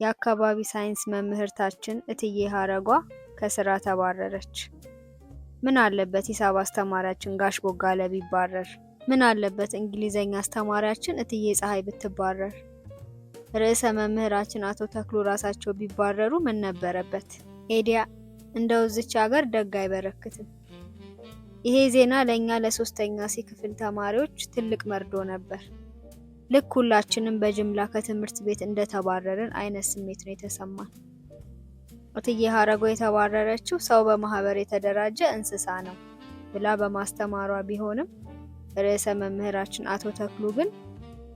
የአካባቢ ሳይንስ መምህርታችን እትዬ ሀረጓ ከስራ ተባረረች። ምን አለበት ሂሳብ አስተማሪያችን ጋሽ ቦጋለ ቢባረር? ምን አለበት እንግሊዘኛ አስተማሪያችን እትዬ ፀሐይ ብትባረር? ርዕሰ መምህራችን አቶ ተክሉ ራሳቸው ቢባረሩ ምን ነበረበት? ኤዲያ እንደው እዚች ሀገር ደግ አይበረክትም። ይሄ ዜና ለኛ ለሶስተኛ ሲ ክፍል ተማሪዎች ትልቅ መርዶ ነበር። ልክ ሁላችንም በጅምላ ከትምህርት ቤት እንደተባረርን አይነት ስሜት ነው የተሰማን። እትዬ ሀረጓ የተባረረችው ሰው በማህበር የተደራጀ እንስሳ ነው ብላ በማስተማሯ ቢሆንም ርዕሰ መምህራችን አቶ ተክሉ ግን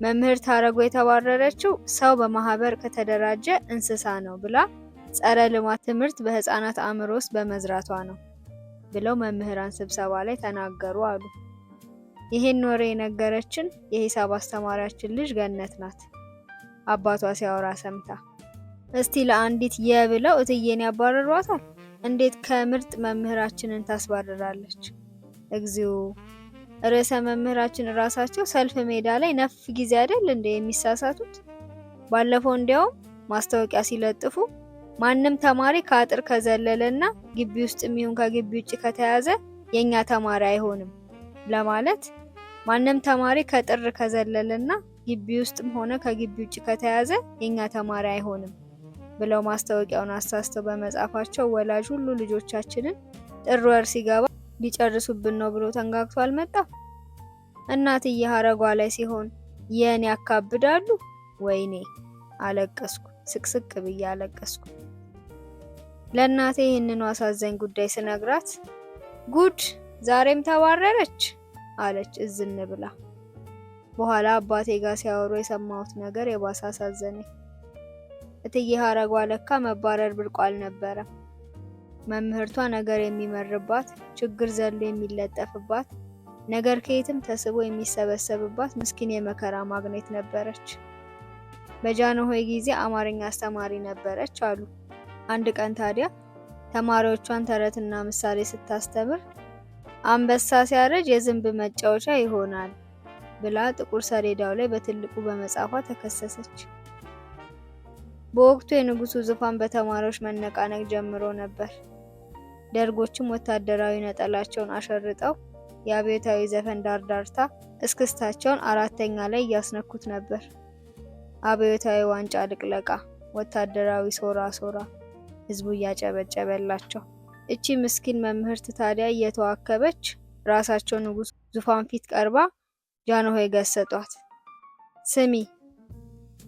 መምህርት ሀረጓ የተባረረችው ሰው በማህበር ከተደራጀ እንስሳ ነው ብላ ጸረ ልማት ትምህርት በህፃናት አእምሮ ውስጥ በመዝራቷ ነው ብለው መምህራን ስብሰባ ላይ ተናገሩ አሉ። ይሄን ወሬ የነገረችን የሂሳብ አስተማሪያችን ልጅ ገነት ናት። አባቷ ሲያወራ ሰምታ እስቲ ለአንዲት የብለው እትዬን ያባረሯታል። እንዴት ከምርጥ መምህራችንን ታስባርራለች? እግዚኦ! ርዕሰ መምህራችን ራሳቸው ሰልፍ ሜዳ ላይ ነፍ ጊዜ አይደል እንደ የሚሳሳቱት። ባለፈው እንዲያውም ማስታወቂያ ሲለጥፉ ማንም ተማሪ ከአጥር ከዘለለና ግቢ ውስጥ የሚሆን ከግቢ ውጭ ከተያዘ የኛ ተማሪ አይሆንም ለማለት ማንም ተማሪ ከጥር ከዘለለና ግቢ ውስጥም ሆነ ከግቢ ውጭ ከተያዘ የኛ ተማሪ አይሆንም ብለው ማስታወቂያውን አሳስተው በመጻፋቸው ወላጅ ሁሉ ልጆቻችንን ጥር ወር ሲገባ ሊጨርሱብን ነው ብሎ ተንጋግቶ አልመጣም። እናትዬ ሀረጓ ላይ ሲሆን የኔ ያካብዳሉ። ወይኔ አለቀስኩ፣ ስቅስቅ ብዬ አለቀስኩ። ለእናቴ ይህንን አሳዛኝ ጉዳይ ስነግራት ጉድ ዛሬም ተባረረች አለች እዝን ብላ። በኋላ አባቴ ጋር ሲያወሩ የሰማሁት ነገር የባሰ አሳዘነኝ። እትዬ ሀረጓ ለካ መባረር ብርቋ አልነበረም። መምህርቷ ነገር የሚመርባት፣ ችግር ዘሎ የሚለጠፍባት፣ ነገር ከየትም ተስቦ የሚሰበሰብባት ምስኪን የመከራ ማግኔት ነበረች። በጃንሆይ ጊዜ አማርኛ አስተማሪ ነበረች አሉ። አንድ ቀን ታዲያ ተማሪዎቿን ተረትና ምሳሌ ስታስተምር አንበሳ ሲያረጅ የዝንብ መጫወቻ ይሆናል ብላ ጥቁር ሰሌዳው ላይ በትልቁ በመጻፏ ተከሰሰች። በወቅቱ የንጉሱ ዙፋን በተማሪዎች መነቃነቅ ጀምሮ ነበር። ደርጎችም ወታደራዊ ነጠላቸውን አሸርጠው የአብዮታዊ ዘፈን ዳርዳርታ እስክስታቸውን አራተኛ ላይ እያስነኩት ነበር። አብዮታዊ ዋንጫ ልቅለቃ፣ ወታደራዊ ሶራ ሶራ፣ ህዝቡ እያጨበጨበላቸው። እቺ ምስኪን መምህርት ታዲያ እየተዋከበች ራሳቸው ንጉስ ዙፋን ፊት ቀርባ ጃንሆይ ገሰጧት። ስሚ፣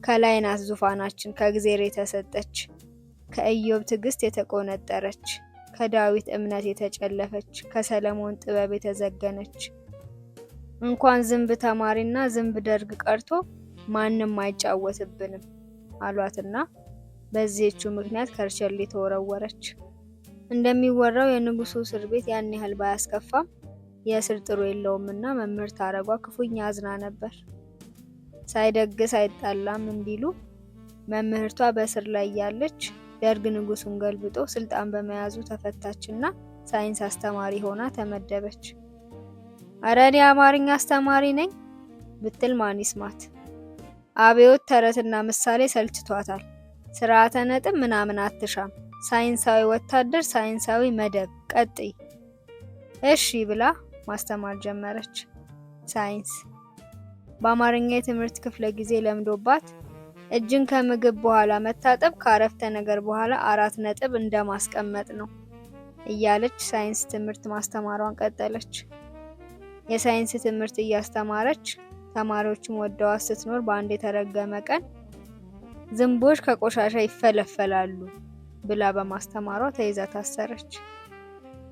ከላይ ናት ዙፋናችን ከእግዚአብሔር የተሰጠች፣ ከኢዮብ ትዕግስት የተቆነጠረች፣ ከዳዊት እምነት የተጨለፈች፣ ከሰለሞን ጥበብ የተዘገነች። እንኳን ዝንብ ተማሪና ዝንብ ደርግ ቀርቶ ማንም አይጫወትብንም አሏትና በዚህቹ ምክንያት ከርቸሌ ተወረወረች። እንደሚወራው የንጉሱ እስር ቤት ያን ያህል ባያስከፋም የእስር ጥሩ የለውምና መምህርት ሀረጓ ክፉኛ አዝና ነበር። ሳይደግስ አይጣላም እንዲሉ መምህርቷ በእስር ላይ ያለች ደርግ ንጉሱን ገልብጦ ስልጣን በመያዙ ተፈታችና ሳይንስ አስተማሪ ሆና ተመደበች። አረ እኔ አማርኛ አስተማሪ ነኝ ብትል ማን ይስማት? አብዮት ተረትና ምሳሌ ሰልችቷታል። ስርዓተ ነጥብ ምናምን አትሻም። ሳይንሳዊ ወታደር፣ ሳይንሳዊ መደብ፣ ቀጥይ። እሺ ብላ ማስተማር ጀመረች። ሳይንስ በአማርኛ የትምህርት ክፍለ ጊዜ ለምዶባት እጅን ከምግብ በኋላ መታጠብ ከአረፍተ ነገር በኋላ 4 ነጥብ እንደማስቀመጥ ነው እያለች ሳይንስ ትምህርት ማስተማሯን ቀጠለች። የሳይንስ ትምህርት እያስተማረች ተማሪዎችም ወደዋት ስትኖር በአንድ የተረገመ ቀን ዝንቦች ከቆሻሻ ይፈለፈላሉ ብላ በማስተማሯ ተይዛ ታሰረች።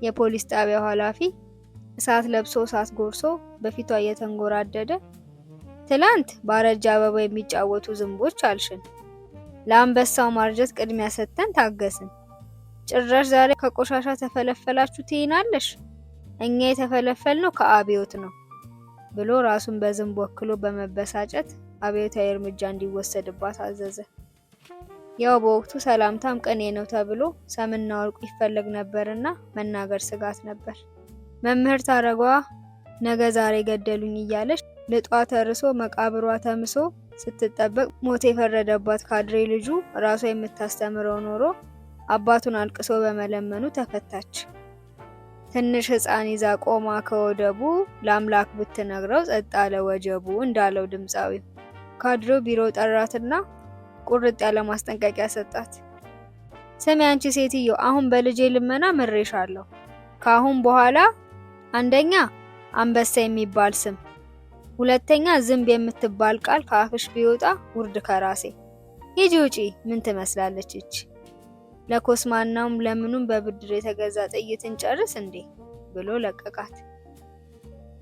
የፖሊስ ጣቢያው ኃላፊ እሳት ለብሶ እሳት ጎርሶ በፊቷ እየተንጎራደደ ትላንት ባረጃ አበባ የሚጫወቱ ዝንቦች አልሽን፣ ለአንበሳው ማርጀት ቅድሚያ ሰጥተን ታገስን፣ ጭራሽ ዛሬ ከቆሻሻ ተፈለፈላችሁ ትይናለሽ? እኛ የተፈለፈልነው ከአብዮት ነው ብሎ ራሱን በዝንብ ወክሎ በመበሳጨት አብዮታዊ እርምጃ እንዲወሰድባት አዘዘ። ያው በወቅቱ ሰላምታም ቅኔ ነው ተብሎ ሰምና ወርቁ ይፈለግ ነበርና መናገር ስጋት ነበር። መምህርት ሀረጓ ነገ ዛሬ ገደሉኝ እያለች ልጧ ተርሶ መቃብሯ ተምሶ ስትጠበቅ ሞት የፈረደባት ካድሬ ልጁ ራሷ የምታስተምረው ኖሮ አባቱን አልቅሶ በመለመኑ ተፈታች። ትንሽ ሕፃን ይዛ ቆማ ከወደቡ ለአምላክ ብትነግረው ጸጥ አለ ወጀቡ እንዳለው ድምፃዊው። ካድሬው ቢሮ ጠራትና ቁርጥ ያለ ማስጠንቀቂያ ሰጣት። ስሚ አንቺ ሴትዮ፣ አሁን በልጄ ልመና ምሬሻለሁ። ከአሁን በኋላ አንደኛ አንበሳ የሚባል ስም፣ ሁለተኛ ዝንብ የምትባል ቃል ከአፍሽ ቢወጣ ውርድ ከራሴ። ሂጂ ውጪ። ምን ትመስላለች እቺ? ለኮስማናውም ለምኑም በብድር የተገዛ ጥይትን ጨርስ እንዴ ብሎ ለቀቃት።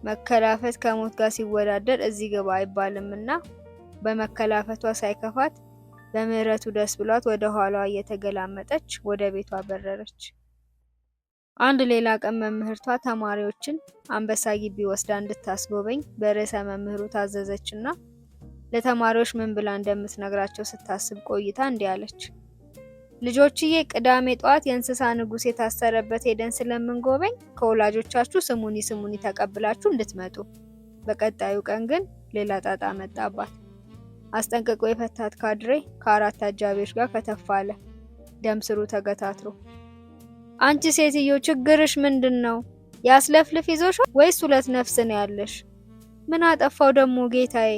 መከላፈት ከሞት ጋር ሲወዳደር እዚህ ግባ አይባልምና በመከላፈቷ ሳይከፋት በምህረቱ ደስ ብሏት ወደ ኋላዋ እየተገላመጠች ወደ ቤቷ በረረች። አንድ ሌላ ቀን መምህርቷ ተማሪዎችን አንበሳ ግቢ ወስዳ እንድታስጎበኝ በርዕሰ መምህሩ ታዘዘችና ለተማሪዎች ምን ብላ እንደምትነግራቸው ስታስብ ቆይታ እንዲህ አለች። ልጆችዬ፣ ቅዳሜ ጠዋት የእንስሳ ንጉሥ የታሰረበት ሄደን ስለምንጎበኝ ከወላጆቻችሁ ስሙኒ ተቀብላችሁ እንድትመጡ። በቀጣዩ ቀን ግን ሌላ ጣጣ መጣባት። አስጠንቅቆ የፈታት ካድሬ ከ4 አጃቢዎች ጋር ከተፋለ። ደም ስሩ ተገታትሮ። አንቺ ሴትዮ ችግርሽ ምንድን ነው? ያስለፍልፍ ይዞሻል ወይስ 2 ነፍስ ነው ያለሽ? ምን አጠፋው ደግሞ ጌታዬ?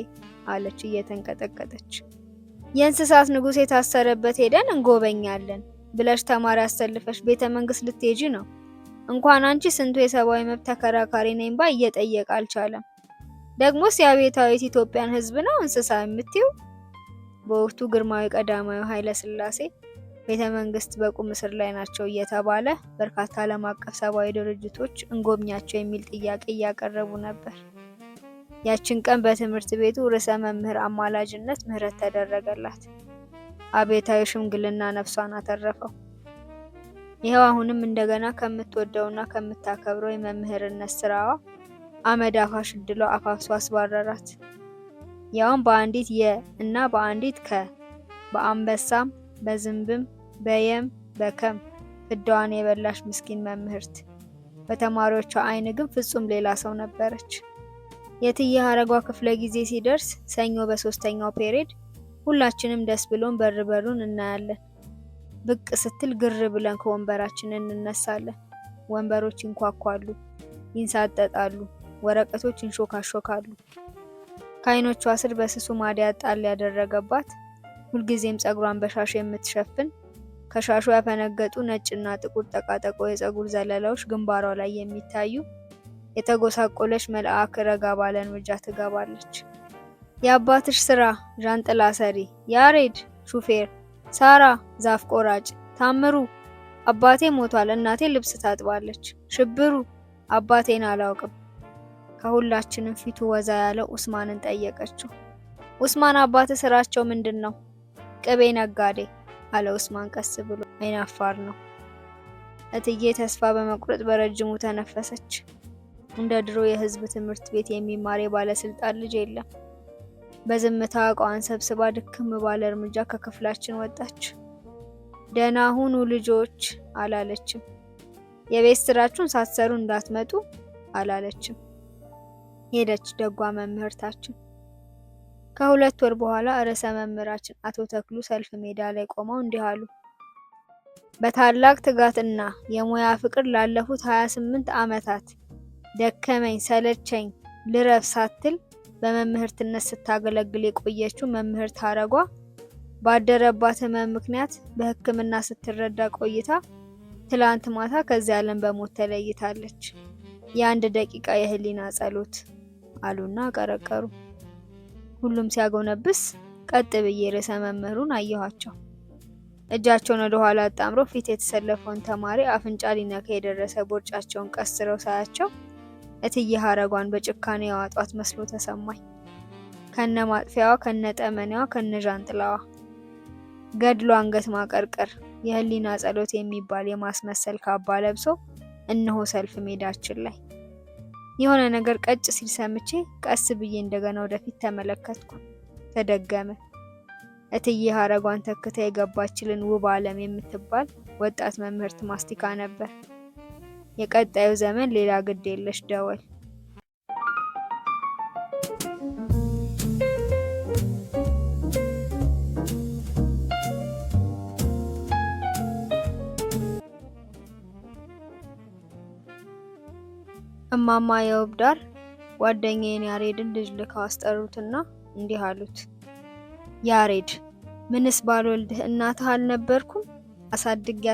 አለች እየተንቀጠቀጠች። የእንስሳት ንጉሥ የታሰረበት ሄደን እንጎበኛለን ብለሽ ተማሪ አሰልፈሽ ቤተ መንግስት ልትሄጂ ነው? እንኳን አንቺ ስንቱ የሰብአዊ መብት ተከራካሪ ነኝ ባይ እየጠየቀ አልቻለም። ደግሞስ የአብዮታዊት ኢትዮጵያን ሕዝብ ነው እንስሳ የምትዩ? በወቅቱ ግርማዊ ቀዳማዊ ኃይለ ሥላሴ ቤተ መንግስት በቁም እስር ላይ ናቸው እየተባለ በርካታ ዓለም አቀፍ ሰብአዊ ድርጅቶች እንጎብኛቸው የሚል ጥያቄ እያቀረቡ ነበር። ያችን ቀን በትምህርት ቤቱ ርዕሰ መምህር አማላጅነት ምህረት ተደረገላት። አብዮታዊ ሽምግልና ነፍሷን አተረፈው። ይኸው አሁንም እንደገና ከምትወደውና ከምታከብረው የመምህርነት ስራዋ አመድ አፋሽ እድሏ አፋፍሷ አስባረራት። ያውም በአንዲት እና በአንዲት በአንበሳም በዝንብም በየም በከም ፍዳዋን የበላሽ ምስኪን መምህርት። በተማሪዎቿ አይን ግን ፍጹም ሌላ ሰው ነበረች። የእትዬ ሀረጓ ክፍለ ጊዜ ሲደርስ ሰኞ በ3ኛው ፔሬድ ሁላችንም ደስ ብሎን በሩን እናያለን። ብቅ ስትል ግር ብለን ከወንበራችን እንነሳለን። ወንበሮች ይንኳኳሉ፣ ይንሳጠጣሉ፣ ወረቀቶች ይንሾካሾካሉ። ከአይኖቿ ስር በስሱ ማዲያት ጣል ያደረገባት፣ ሁልጊዜም ጸጉሯን በሻሽ የምትሸፍን፣ ከሻሹ ያፈነገጡ ነጭና ጥቁር ጠቃጠቆ የጸጉር ዘለላዎች ግንባሯ ላይ የሚታዩ የተጎሳቆለች መልአክ ረጋ ባለ እርምጃ ትገባለች። የአባትሽ ስራ ዣንጥላ ሰሪ፣ ያሬድ ሹፌር፣ ሳራ ዛፍ ቆራጭ፣ ታምሩ አባቴ ሞቷል እናቴ ልብስ ታጥባለች፣ ሽብሩ አባቴን አላውቅም። ከሁላችንም ፊቱ ወዛ ያለው ኡስማንን ጠየቀችው። ኡስማን አባት ስራቸው ምንድን ነው? ቅቤ ነጋዴ አለ ኡስማን ቀስ ብሎ። አይናፋር ነው። እትዬ ተስፋ በመቁረጥ በረጅሙ ተነፈሰች። እንደ ድሮ የህዝብ ትምህርት ቤት የሚማር የባለስልጣን ልጅ የለም። በዝምታ እቃዋን ሰብስባ ድክም ባለ እርምጃ ከክፍላችን ወጣች። ደህና ሁኑ ልጆች አላለችም። የቤት ስራችሁን ሳትሰሩ እንዳትመጡ አላለችም። ሄደች ደጓ መምህርታችን። ከ2 ወር በኋላ ርዕሰ መምህራችን አቶ ተክሉ ሰልፍ ሜዳ ላይ ቆመው እንዲህ አሉ። በታላቅ ትጋትና የሙያ ፍቅር ላለፉት 28 ዓመታት ደከመኝ ሰለቸኝ ልረፍ ሳትል በመምህርትነት ስታገለግል የቆየችው መምህርት ሀረጓ ባደረባት ህመም ምክንያት በሕክምና ስትረዳ ቆይታ ትላንት ማታ ከዚህ ዓለም በሞት ተለይታለች። የ1 ደቂቃ የህሊና ጸሎት አሉና ቀረቀሩ። ሁሉም ሲያጎነብስ ቀጥ ብዬ ርዕሰ መምህሩን አየኋቸው። እጃቸውን ወደ ኋላ አጣምረው ፊት የተሰለፈውን ተማሪ አፍንጫ ሊነካ የደረሰ ቦርጫቸውን ቀስረው ሳያቸው እትዬ ሀረጓን በጭካኔ ያዋጧት መስሎ ተሰማኝ። ከነ ማጥፊያዋ፣ ከነ ጠመኔዋ፣ ከነ ዣንጥላዋ ገድሎ አንገት ማቀርቀር የህሊና ጸሎት የሚባል የማስመሰል ካባ ለብሶ እነሆ ሰልፍ ሜዳችን ላይ። የሆነ ነገር ቀጭ ሲል ሰምቼ ቀስ ብዬ እንደገና ወደፊት ተመለከትኩ። ተደገመ። እትዬ ሀረጓን ተክታ የገባችልን ውብ ዓለም የምትባል ወጣት መምህርት ማስቲካ ነበር። የቀጣዩ ዘመን ሌላ ግድ የለሽ ደወል። እማማ የውብዳር ጓደኛዬን ያሬድን ልጅ ልከው አስጠሩትና እንዲህ አሉት። ያሬድ ምንስ ባልወልድህ እናትህ አልነበርኩም? አሳድጌ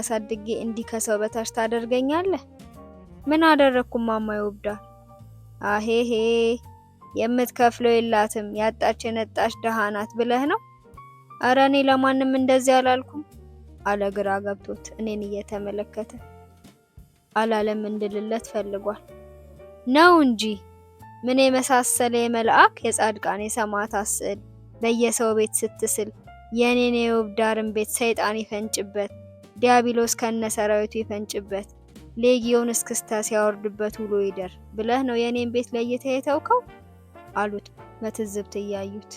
እንዲህ ከሰው በታች ታደርገኛለህ? ምን አደረግኩ እማማ የውብዳር? አሄሄ የምትከፍለው የላትም ያጣች የነጣች ደሃ ናት ብለህ ነው? ኧረ እኔ ለማንም እንደዚህ አላልኩም አለ ግራ ገብቶት እኔን እየተመለከተ። አላለም እንድልለት ፈልጓል። ነው እንጂ ምን የመሳሰለ የመልአክ የጻድቃን የሰማዕታት ስዕል በየሰው ቤት ስትስል የኔን የውብዳርን ቤት ሰይጣን ይፈንጭበት፣ ዲያብሎስ ከነሰራዊቱ ይፈንጭበት፣ ሌጊዮን እስክስታ ሲያወርድበት ውሎ ይደር ብለህ ነው የኔን ቤት ለይተህ የተውከው አሉት በትዝብት እያዩት።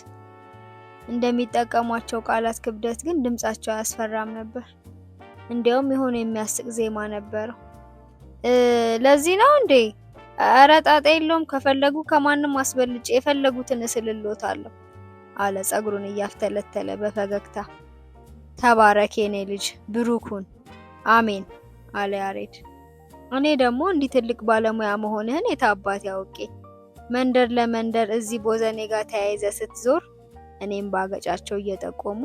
እንደሚጠቀሟቸው ቃላት ክብደት ግን ድምጻቸው አያስፈራም ነበር። እንዲያውም የሆነ የሚያስቅ ዜማ ነበረው። ለዚህ ነው እንዴ? ኧረ ጣጣ የለውም፣ ከፈለጉ ከማንም አስበልጬ የፈለጉትን እስልሎታለሁ አለ ጸጉሩን እያፍተለተለ በፈገግታ። ተባረክ የኔ ልጅ ብሩኩን። አሜን አለ ያሬድ። እኔ ደግሞ እንዲህ ትልቅ ባለሙያ መሆንህን የታባት ያውቄ። መንደር ለመንደር እዚህ ቦዘኔ ጋር ተያይዘ ስትዞር እኔም ባገጫቸው እየጠቆሙ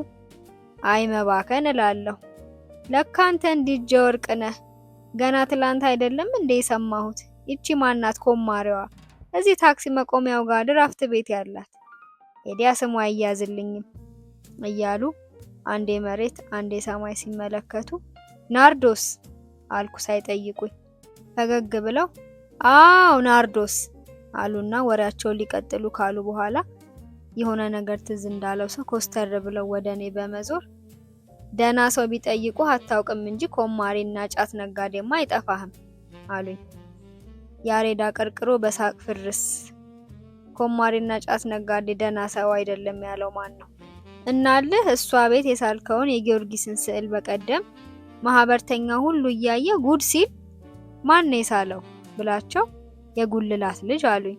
አይ መባከን እላለሁ። ለካ አንተ እንዲጀ ወርቅ ነህ። ገና ትላንት አይደለም እንዴ የሰማሁት? ይቺ ማናት ኮማሪዋ እዚህ ታክሲ መቆሚያው ጋር ድራፍት ቤት ያላት? ሄዲያ ስሟ አይያዝልኝም እያሉ አንዴ መሬት አንዴ ሰማይ ሲመለከቱ ናርዶስ አልኩ ሳይጠይቁኝ። ፈገግ ብለው አው ናርዶስ አሉና ወሬያቸውን ሊቀጥሉ ካሉ በኋላ የሆነ ነገር ትዝ እንዳለው ሰው ኮስተር ብለው ወደኔ በመዞር ደና ሰው ቢጠይቁ አታውቅም እንጂ ኮማሪና ጫት ነጋዴማ አይጠፋህም አሉኝ። ያሬድ አቀርቅሮ በሳቅ ፍርስ። ኮማሪና ጫት ነጋዴ ደና ሰው አይደለም ያለው ማን ነው? እናልህ እሷ ቤት የሳልከውን የጊዮርጊስን ስዕል በቀደም ማህበርተኛ ሁሉ እያየ ጉድ ሲል ማን ነው የሳለው ብላቸው የጉልላት ልጅ አሉኝ።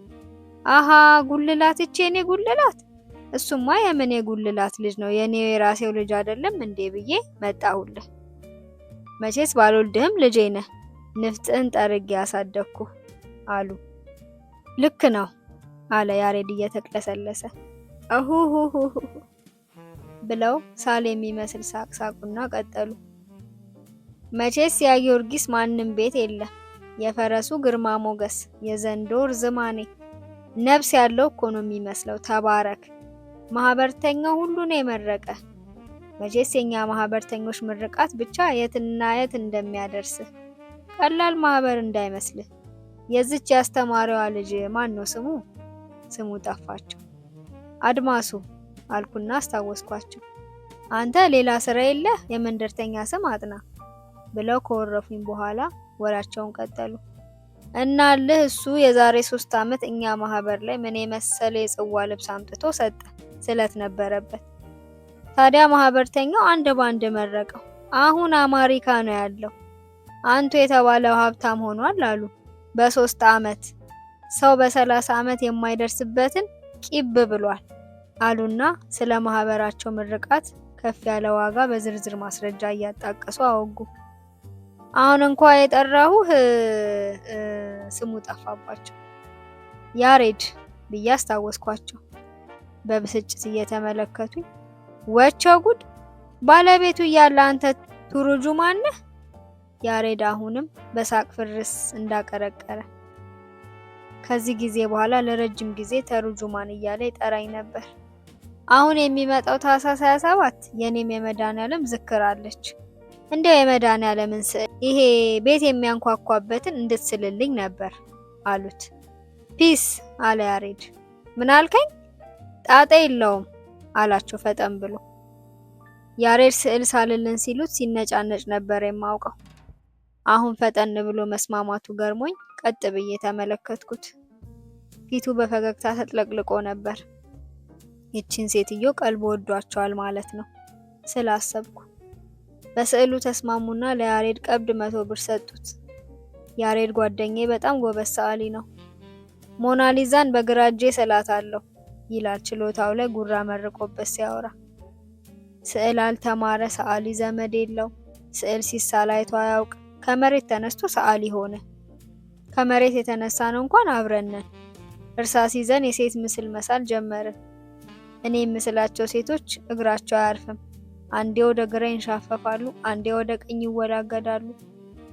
አሃ ጉልላት፣ እቺ የኔ ጉልላት? እሱማ የምን የጉልላት ልጅ ነው? የኔው የራሴው ልጅ አይደለም እንዴ ብዬ መጣሁልህ። መቼስ ባልወልድህም ልጄ ነህ፣ ንፍጥህን ጠርጌ ያሳደግኩ አሉ። ልክ ነው አለ ያሬድ እየተቅለሰለሰ። አሁሁሁ ብለው ሳል የሚመስል ሳቅ ሳቁና ቀጠሉ። መቼስ ያ ጊዮርጊስ ማንም ቤት የለ፣ የፈረሱ ግርማ ሞገስ የዘንዶ ርዝማኔ ነፍስ ያለው እኮ ነው የሚመስለው። ተባረክ ማህበርተኛው ሁሉ ነው የመረቀ። መቼስ የኛ ማህበርተኞች ምርቃት ብቻ የትና የት እንደሚያደርስ ቀላል ማህበር እንዳይመስልህ። የዚች ያስተማሪዋ ልጅ ማን ነው ስሙ? ስሙ ጠፋቸው። አድማሱ አልኩና አስታወስኳቸው። አንተ ሌላ ስራ የለህ የመንደርተኛ ስም አጥና ብለው ከወረፉኝ በኋላ ወራቸውን ቀጠሉ። እናልህ እሱ የዛሬ 3 ዓመት እኛ ማህበር ላይ ምን የመሰለ የጽዋ ልብስ አምጥቶ ሰጠ። ስለት ነበረበት። ታዲያ ማህበርተኛው አንድ ባንድ መረቀው። አሁን አሜሪካ ነው ያለው። አንቱ የተባለው ሀብታም ሆኗል አሉ። በ3 ዓመት ሰው በ30 ዓመት የማይደርስበትን ቂብ ብሏል አሉና ስለ ማህበራቸው ምርቃት ከፍ ያለ ዋጋ በዝርዝር ማስረጃ እያጣቀሱ አወጉ። አሁን እንኳን የጠራሁህ ስሙ ጠፋባቸው። ያሬድ ብዬ አስታወስኳቸው። በብስጭት እየተመለከቱኝ ወቸው ጉድ! ባለቤቱ እያለ አንተ ቱሩጁ ማነህ? ያሬድ አሁንም በሳቅ ፍርስ እንዳቀረቀረ። ከዚህ ጊዜ በኋላ ለረጅም ጊዜ ተሩጁማን እያለ ይጠራኝ ነበር። አሁን የሚመጣው ታህሳስ 27 የኔም የመድኃኒዓለም ዝክር አለች። እንዲያው የመድኃኒዓለምን ስዕል ይሄ ቤት የሚያንኳኳበትን እንድትስልልኝ ነበር አሉት። ፒስ አለ ያሬድ። ምን አልከኝ? ጣጣ የለውም አላቸው ፈጠን ብሎ። ያሬድ ስዕል ሳልልን ሲሉት ሲነጫነጭ ነበር የማውቀው። አሁን ፈጠን ብሎ መስማማቱ ገርሞኝ ቀጥ ብዬ ተመለከትኩት። ፊቱ በፈገግታ ተጥለቅልቆ ነበር። ይቺን ሴትዮ ቀልብ ወዷቸዋል ማለት ነው ስላሰብኩ። በስዕሉ ተስማሙና ለያሬድ ቀብድ 100 ብር ሰጡት። ያሬድ ጓደኛዬ በጣም ጎበዝ ሰዓሊ ነው። ሞናሊዛን በግራ እጄ ስላታለሁ ይላል ችሎታው ላይ ጉራ መርቆበት ሲያወራ። ስዕል አልተማረ ሰዓሊ ዘመድ የለው። ስዕል ሲሳል አይቶ አያውቅ። ከመሬት ተነስቶ ሰዓሊ ሆነ። ከመሬት የተነሳነው እንኳን አብረን ነን። እርሳስ ይዘን የሴት ምስል መሳል ጀመርን። እኔ የምስላቸው ሴቶች እግራቸው አያርፍም። አንዴ ወደ ግራ ይንሻፈፋሉ፣ አንዴ ወደ ቀኝ ይወላገዳሉ።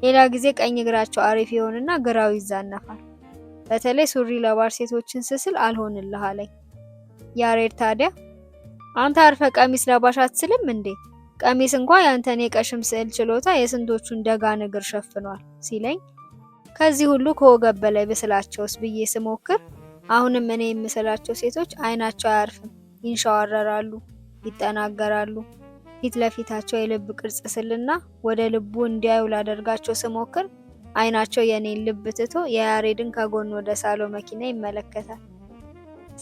ሌላ ጊዜ ቀኝ እግራቸው አሪፍ ይሆንና ግራው ይዛነፋል። በተለይ ሱሪ ለባሽ ሴቶችን ስስል አልሆንልህ አለኝ። ያሬድ ታዲያ አንተ አርፈ ቀሚስ ለባሽ አትስልም እንዴ? ቀሚስ እንኳን ያንተን የቀሽም ስዕል ችሎታ የስንቶቹን ደጋን እግር ሸፍኗል ሲለኝ፣ ከዚህ ሁሉ ከወገብ በላይ ብስላቸውስ ብዬ ስሞክር አሁንም እኔ የምስላቸው ሴቶች አይናቸው አያርፍም፣ ይንሸዋረራሉ፣ ይጠናገራሉ። ፊት ለፊታቸው የልብ ቅርጽ ስልና ወደ ልቡ እንዲያዩ ላደርጋቸው ስሞክር አይናቸው የኔን ልብ ትቶ የያሬድን ከጎን ወደ ሳለው መኪና ይመለከታል።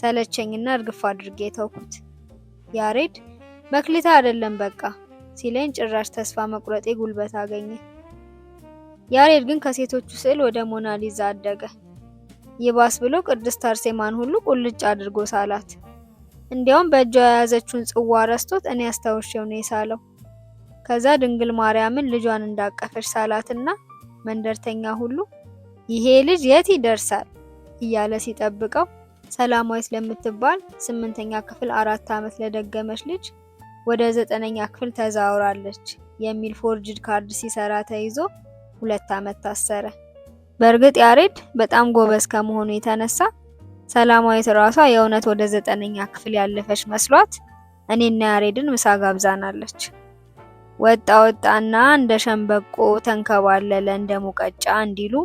ሰለቸኝና እርግፍ አድርጌ ተውኩት። ያሬድ መክሊታ አይደለም በቃ ሲለኝ ጭራሽ ተስፋ መቁረጤ ጉልበት አገኘ። ያሬድ ግን ከሴቶቹ ስዕል ወደ ሞናሊዛ አደገ። ይባስ ብሎ ቅድስት አርሴማን ሁሉ ቁልጭ አድርጎ ሳላት። እንዲያውም በእጇ የያዘችውን ጽዋ ረስቶት እኔ አስታውሼው ነው የሳለው። ከዛ ድንግል ማርያምን ልጇን እንዳቀፈች ሳላትና መንደርተኛ ሁሉ ይሄ ልጅ የት ይደርሳል እያለ ሲጠብቀው ሰላማዊት ለምትባል 8ኛ ክፍል 4 ዓመት ለደገመች ልጅ ወደ 9ኛ ክፍል ተዛውራለች የሚል ፎርጅድ ካርድ ሲሰራ ተይዞ 2 ዓመት ታሰረ። በእርግጥ ያሬድ በጣም ጎበዝ ከመሆኑ የተነሳ ሰላማዊት ራሷ የእውነት ወደ 9ኛ ክፍል ያለፈች መስሏት እኔና ያሬድን ምሳ ጋብዛናለች። ወጣና እንደ ሸምበቆ ተንከባለለ እንደ ሙቀጫ እንዲሉ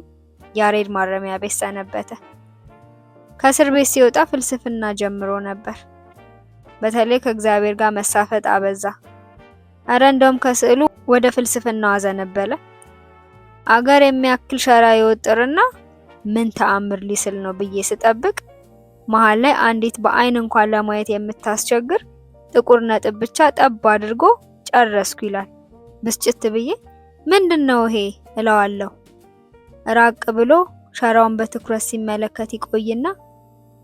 ያሬድ ማረሚያ ቤት ሰነበተ። ከእስር ቤት ሲወጣ ፍልስፍና ጀምሮ ነበር። በተለይ ከእግዚአብሔር ጋር መሳፈጥ አበዛ። አረ እንደውም ከስዕሉ ወደ ፍልስፍናው አዘነበለ። አገር የሚያክል ሸራ ይወጥርና ምን ተአምር ሊስል ነው ብዬ ስጠብቅ መሃል ላይ አንዲት በአይን እንኳን ለማየት የምታስቸግር ጥቁር ነጥብ ብቻ ጠብ አድርጎ ጨረስኩ ይላል። ብስጭት ብዬ ምንድነው ይሄ እለዋለሁ። ራቅ ብሎ ሸራውን በትኩረት ሲመለከት ይቆይና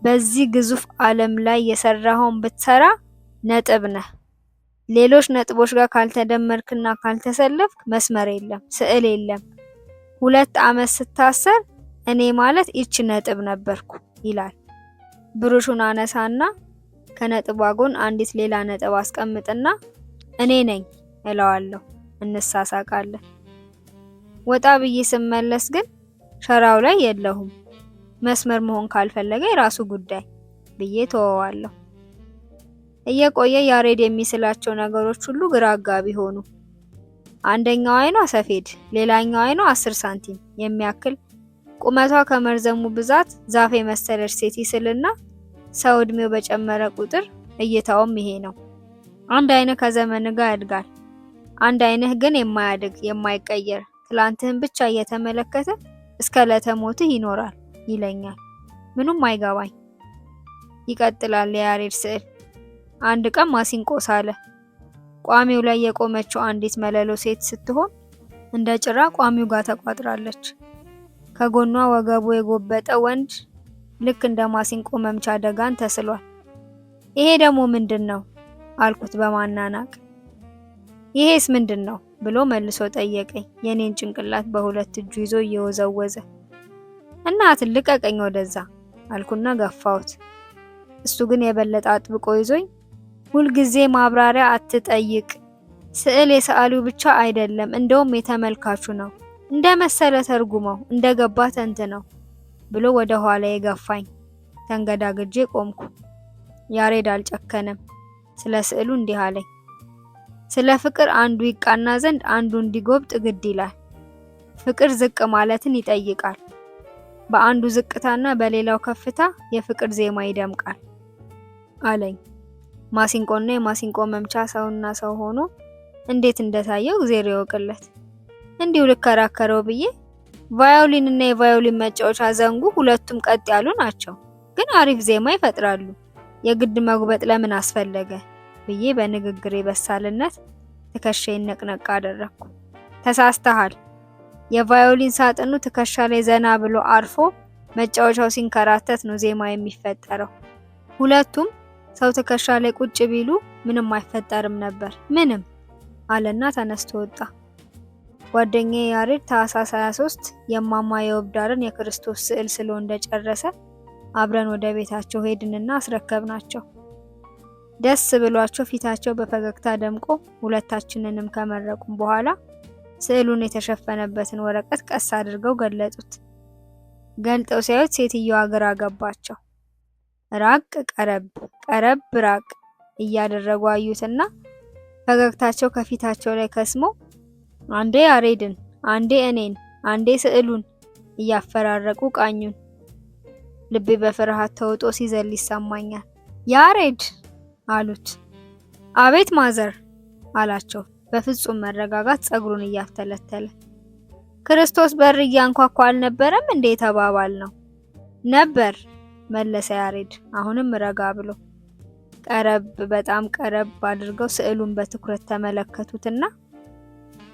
በዚህ ግዙፍ ዓለም ላይ የሰራኸውን ብትሰራ ነጥብ ነህ። ሌሎች ነጥቦች ጋር ካልተደመርክና ካልተሰለፍክ መስመር የለም፣ ስዕል የለም። 2 ዓመት ስታሰር እኔ ማለት ይች ነጥብ ነበርኩ ይላል። ብሩሹን አነሳና ከነጥቧ ጎን አንዲት ሌላ ነጥብ አስቀምጥና እኔ ነኝ እለዋለሁ። እንሳሳቃለን። ወጣ ብዬ ስመለስ ግን ሸራው ላይ የለሁም። መስመር መሆን ካልፈለገ የራሱ ጉዳይ ብዬ ተወዋለሁ። እየቆየ ያሬድ የሚስላቸው ነገሮች ሁሉ ግራ አጋቢ ሆኑ። አንደኛው አይኗ ሰፌድ፣ ሌላኛው አይኗ 10 ሳንቲም የሚያክል ቁመቷ ከመርዘሙ ብዛት ዛፍ የመሰለች ሴት ይስልና ሰው እድሜው በጨመረ ቁጥር እይታውም ይሄ ነው። አንድ አይንህ ከዘመን ጋር ያድጋል፣ አንድ አይንህ ግን የማያድግ የማይቀየር ትላንትህን ብቻ እየተመለከተ እስከ ለተሞትህ ይኖራል ይለኛል። ምንም አይገባኝ። ይቀጥላል የያሬድ ስዕል። አንድ ቀን ማሲንቆ ሳለ። ቋሚው ላይ የቆመችው አንዲት መለሎ ሴት ስትሆን እንደ ጭራ ቋሚው ጋር ተቋጥራለች። ከጎኗ ወገቡ የጎበጠ ወንድ ልክ እንደ ማሲንቆ መምቻ ደጋን ተስሏል። ይሄ ደግሞ ምንድነው አልኩት በማናናቅ። ይሄስ ምንድነው ብሎ መልሶ ጠየቀኝ፣ የኔን ጭንቅላት በሁለት እጁ ይዞ እየወዘወዘ። እናት ልቀቀኝ ወደዛ አልኩና ገፋሁት። እሱ ግን የበለጠ አጥብቆ ይዞኝ ሁልጊዜ ማብራሪያ አትጠይቅ፣ ስዕል የሰዓሊው ብቻ አይደለም እንደውም የተመልካቹ ነው፣ እንደ መሰለ ተርጉመው እንደ ገባ ተንትነው ብሎ ወደ ኋላ የገፋኝ። ተንገዳግጄ ቆምኩ። ያሬድ አልጨከነም። ስለ ስዕሉ እንዲህ አለኝ። ስለ ፍቅር አንዱ ይቃና ዘንድ አንዱ እንዲጎብጥ ግድ ይላል። ፍቅር ዝቅ ማለትን ይጠይቃል። በአንዱ ዝቅታና በሌላው ከፍታ የፍቅር ዜማ ይደምቃል አለኝ። ማሲንቆና የማሲንቆ መምቻ ሰውና ሰው ሆኖ እንዴት እንደታየው እግዚአብሔር ይወቅለት። እንዲሁ ልከራከረው ብዬ ቫዮሊን እና የቫዮሊን መጫወቻ ዘንጉ ሁለቱም ቀጥ ያሉ ናቸው፣ ግን አሪፍ ዜማ ይፈጥራሉ። የግድ መጉበጥ ለምን አስፈለገ ብዬ በንግግሬ በሳልነት ትከሻዬን ነቅነቅ አደረኩ። ተሳስተሃል። የቫዮሊን ሳጥኑ ትከሻ ላይ ዘና ብሎ አርፎ መጫወቻው ሲንከራተት ነው ዜማ የሚፈጠረው። ሁለቱም ሰው ትከሻ ላይ ቁጭ ቢሉ ምንም አይፈጠርም ነበር። ምንም አለና ተነስቶ ወጣ። ጓደኛዬ ያሬድ ታኅሳስ 23 የማማ የውብዳርን የክርስቶስ ስዕል ስሎ እንደጨረሰ አብረን ወደ ቤታቸው ሄድንና አስረከብናቸው። ደስ ብሏቸው ፊታቸው በፈገግታ ደምቆ ሁለታችንንም ከመረቁም በኋላ ስዕሉን የተሸፈነበትን ወረቀት ቀስ አድርገው ገለጡት። ገልጠው ሲያዩት ሴትዮዋ ግራ ገባቸው። ራቅ ቀረብ፣ ቀረብ ራቅ እያደረጉ አዩትና ፈገግታቸው ከፊታቸው ላይ ከስሞ አንዴ ያሬድን፣ አንዴ እኔን፣ አንዴ ስዕሉን እያፈራረቁ ቃኙን። ልቤ በፍርሃት ተውጦ ሲዘል ይሰማኛል። ያሬድ አሉት። አቤት ማዘር አላቸው በፍጹም መረጋጋት ጸጉሩን እያፍተለተለ። ክርስቶስ በር እያንኳኳ አልነበረም እንዴ ተባባል ነው? ነበር መለሰ ያሬድ አሁንም ረጋ ብሎ። ቀረብ በጣም ቀረብ አድርገው ስዕሉን በትኩረት ተመለከቱትና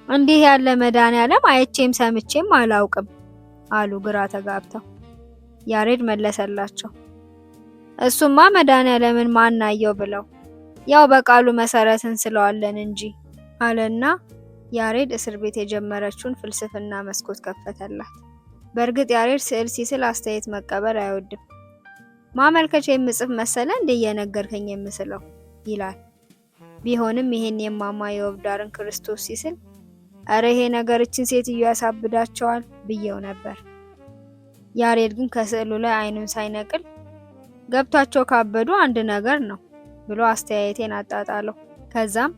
እንዲህ ያለ መድኃኒዓለም አይቼም ሰምቼም አላውቅም አሉ ግራ ተጋብተው። ያሬድ መለሰላቸው። እሱማ መድኃኒዓለምን ማን አየው ብለው ያው በቃሉ መሰረት እንስለዋለን እንጂ አለና ያሬድ እስር ቤት የጀመረችውን ፍልስፍና መስኮት ከፈተላት። በእርግጥ ያሬድ ስዕል ሲስል አስተያየት መቀበል አይወድም። ማመልከቻ የምጽፍ መሰለ እንደ እየነገርከኝ የምስለው ይላል። ቢሆንም ይሄን የማማ የውብዳርን ክርስቶስ ሲስል አረ ይሄ ነገርችን ሴትዮ ያሳብዳቸዋል ብየው ነበር። ያሬድ ግን ከስዕሉ ላይ አይኑን ሳይነቅል ገብቷቸው ካበዱ አንድ ነገር ነው ብሎ አስተያየቴን አጣጣለው። ከዛም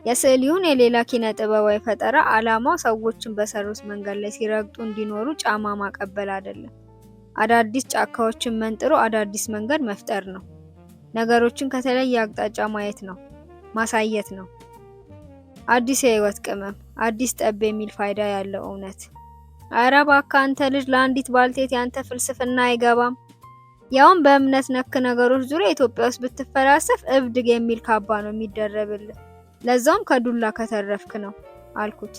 የስዕል ይሁን የሌላ ኪነ ጥበባዊ ፈጠራ ዓላማው ሰዎችን በሰሩት መንገድ ላይ ሲረግጡ እንዲኖሩ ጫማ ማቀበል አይደለም። አዳዲስ ጫካዎችን መንጥሮ አዳዲስ መንገድ መፍጠር ነው። ነገሮችን ከተለየ አቅጣጫ ማየት ነው፣ ማሳየት ነው። አዲስ የህይወት ቅመም፣ አዲስ ጠብ የሚል ፋይዳ ያለው እውነት። አረ እባክህ አንተ ልጅ ለአንዲት ባልቴት ያንተ ፍልስፍና አይገባም። ያውም በእምነት ነክ ነገሮች ዙሪያ ኢትዮጵያ ውስጥ ብትፈላሰፍ እብድ የሚል ካባ ነው የሚደረብልህ። ለዛውም ከዱላ ከተረፍክ ነው አልኩት።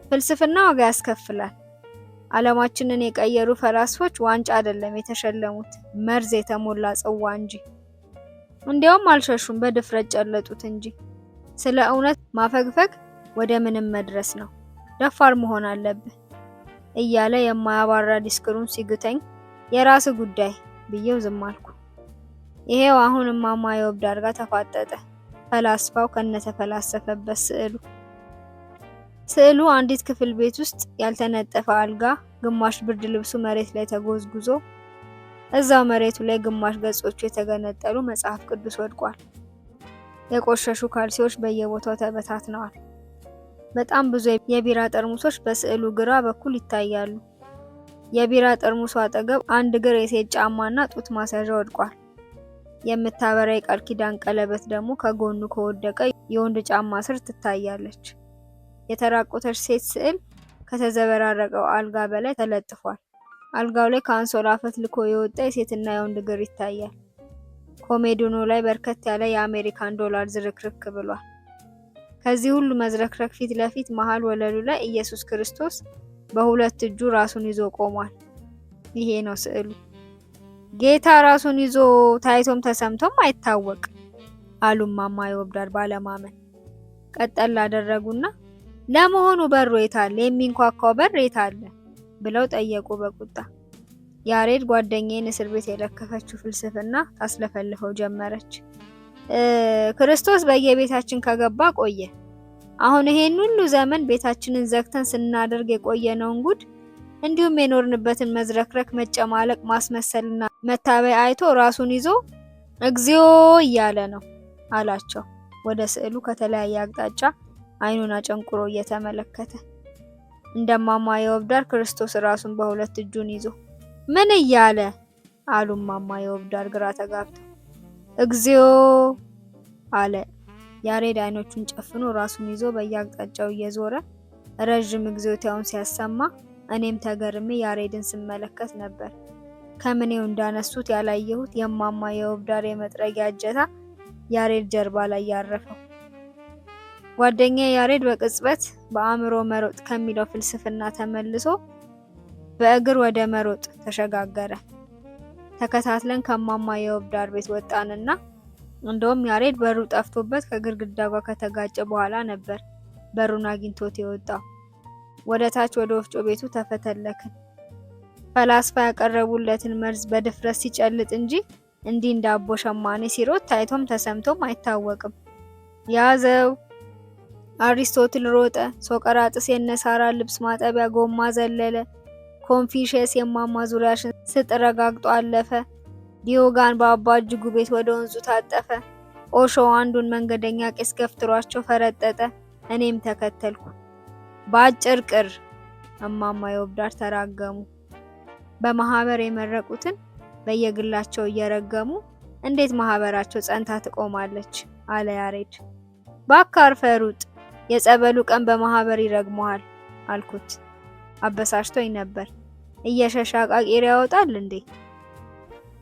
ፍልስፍና ዋጋ ያስከፍላል። ዓለማችንን የቀየሩ ፈላስፎች ዋንጫ አይደለም የተሸለሙት፣ መርዝ የተሞላ ጽዋ እንጂ። እንዲያውም አልሸሹም፣ በድፍረት ጨለጡት እንጂ። ስለ እውነት ማፈግፈግ ወደ ምንም መድረስ ነው። ደፋር መሆን አለብህ እያለ የማያባራ ዲስክሩን ሲግተኝ የራስ ጉዳይ ብዬው ዝም አልኩ። ይሄው አሁን እማማ የውብዳር ጋር ተፋጠጠ። ፈላስፋው ከነተፈላሰፈበት ስዕሉ አንዲት ክፍል ቤት ውስጥ ያልተነጠፈ አልጋ፣ ግማሽ ብርድ ልብሱ መሬት ላይ ተጎዝጉዞ እዛው መሬቱ ላይ ግማሽ ገጾቹ የተገነጠሉ መጽሐፍ ቅዱስ ወድቋል። የቆሸሹ ካልሲዎች በየቦታው ተበታትነዋል። በጣም ብዙ የቢራ ጠርሙሶች በስዕሉ ግራ በኩል ይታያሉ። የቢራ ጠርሙሱ አጠገብ አንድ እግር የሴት ጫማና ጡት ማስያዣ ወድቋል። የምታበራ የቃል ኪዳን ቀለበት ደግሞ ከጎኑ ከወደቀ የወንድ ጫማ ስር ትታያለች። የተራቆተች ሴት ስዕል ከተዘበራረቀው አልጋ በላይ ተለጥፏል። አልጋው ላይ ከአንሶላ ፈትልኮ የወጣ የሴትና የወንድ እግር ይታያል። ኮሜዲኖ ላይ በርከት ያለ የአሜሪካን ዶላር ዝርክርክ ብሏል። ከዚህ ሁሉ መዝረክረክ ፊት ለፊት መሃል ወለሉ ላይ ኢየሱስ ክርስቶስ በሁለት እጁ ራሱን ይዞ ቆሟል። ይሄ ነው ስዕሉ። ጌታ ራሱን ይዞ ታይቶም ተሰምቶም አይታወቅ አሉ እማማ የውብዳር ባለማመን። ቀጠል አደረጉና ለመሆኑ በሩ የታለ? የሚንኳኳው በር የታለ? ብለው ጠየቁ በቁጣ። ያሬድ ጓደኛዬን እስር ቤት የለከፈችው ፍልስፍና ታስለፈልፈው ጀመረች። ክርስቶስ በየቤታችን ከገባ ቆየ። አሁን ይሄን ሁሉ ዘመን ቤታችንን ዘግተን ስናደርግ የቆየነውን ጉድ እንዲሁም የኖርንበትን መዝረክረክ፣ መጨማለቅ፣ ማስመሰልና መታበይ አይቶ ራሱን ይዞ እግዚኦ እያለ ነው አላቸው። ወደ ስዕሉ ከተለያየ አቅጣጫ አይኑን አጨንቁሮ እየተመለከተ እንደማማ የውብዳር ክርስቶስ ራሱን በሁለት እጁን ይዞ ምን እያለ አሉ እማማ የውብዳር ግራ ተጋብተው። እግዚኦ አለ ያሬድ አይኖቹን ጨፍኖ ራሱን ይዞ በየአቅጣጫው እየዞረ ረጅም እግዚኦታውን ሲያሰማ እኔም ተገርሜ ያሬድን ስመለከት ነበር። ከምኔው እንዳነሱት ያላየሁት የማማ የውብዳር የመጥረጊያ እጀታ ያሬድ ጀርባ ላይ ያረፈው። ጓደኛዬ ያሬድ በቅጽበት በአእምሮ መሮጥ ከሚለው ፍልስፍና ተመልሶ በእግር ወደ መሮጥ ተሸጋገረ። ተከታትለን ከማማ የውብዳር ቤት ወጣንና እንደውም ያሬድ በሩ ጠፍቶበት ከግድግዳው ጋር ከተጋጨ በኋላ ነበር በሩን አግኝቶት የወጣው። ወደ ታች ወደ ወፍጮ ቤቱ ተፈተለክን። ፈላስፋ ያቀረቡለትን መርዝ በድፍረት ሲጨልጥ እንጂ እንዲህ እንደ አቦ ሸማኔ ሲሮጥ ታይቶም ተሰምቶም አይታወቅም። ያዘው! አሪስቶትል ሮጠ። ሶቅራጥስ የነሳራ ልብስ ማጠቢያ ጎማ ዘለለ። ኮንፊሽየስ የማማ ዙሪያሽን ስትረጋግጦ አለፈ። ዲዮጋን በአባ እጅጉ ቤት ወደ ወንዙ ታጠፈ። ኦሾ አንዱን መንገደኛ ቄስ ገፍትሯቸው ፈረጠጠ። እኔም ተከተልኩ። በአጭር ቅር እማማ የወብዳር ተራገሙ። በማህበር የመረቁትን በየግላቸው እየረገሙ እንዴት ማህበራቸው ጸንታ ትቆማለች? አለ ያሬድ። ባካር ፈሩጥ የጸበሉ ቀን በማህበር ይረግመዋል አልኩት። አበሳሽቶኝ ነበር። እየሸሻ ቃቂር ያወጣል እንዴ?